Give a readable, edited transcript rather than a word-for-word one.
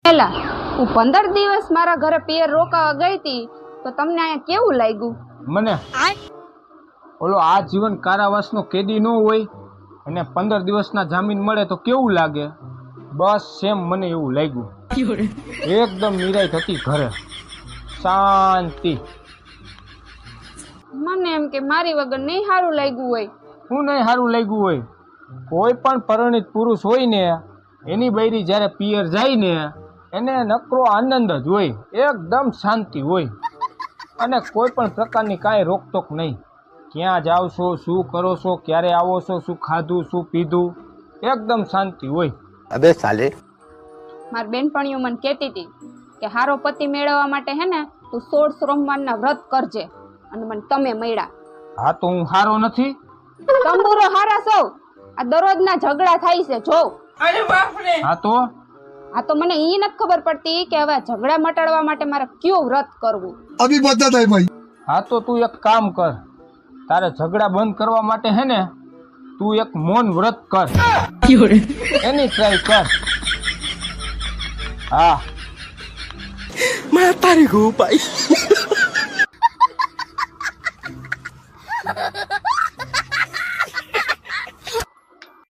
પેલા હું 15 દિવસ મારા ઘરે પિયર રોકાવા ગઈ હતી તો તમને અહીંયા કેવું લાગ્યું? મને ઓલો આ જીવન કારાવાસનો કેદી ન હોય અને 15 દિવસના જામીન મળે તો કેવું લાગે? બસ સેમ મને એવું લાગ્યું. એકદમ નિરાંત હતી ઘરે, શાંતિ. મને એમ કે મારી વગર નહીં સારું લાગ્યું હોય. શું નહીં સારું લાગ્યું હોય? કોઈ પણ પરિણીત પુરુષ હોય ને એની બૈરી જ્યારે પિયર જાય ને એને નકરો આનંદ જ હોય, એકદમ શાંતિ હોય અને કોઈ પણ પ્રકારની કાંઈ રોકટોક નહીં. ક્યાં જાઓ છો, શું કરો છો, ક્યારે આવો છો, શું ખાધું, શું પીધું, એકદમ શાંતિ હોય. અબે સાલે, મારી બેનપણીઓ મને કહેતી હતી કે હારો પતિ મેળવવા માટે હે ને તું 16 સોમવારના વ્રત કરજે અને મને તમે મળ્યા. હા તો હું હારો નથી? તંબુરો હારા સૌ આ દરરોજના ઝઘડા થાય છે જો. હા તો મને એ નથી ખબર પડતી કે હવે ઝઘડા મટાડવા માટે મારે કયું વ્રત કરવું. अभी बता दे भाई. હા તો તું એક કામ કર, તારે ઝઘડા બંધ કરવા માટે હે ને તું એક મૌન વ્રત કર, એની ટ્રાય કર. હા mata nih gue, Pak.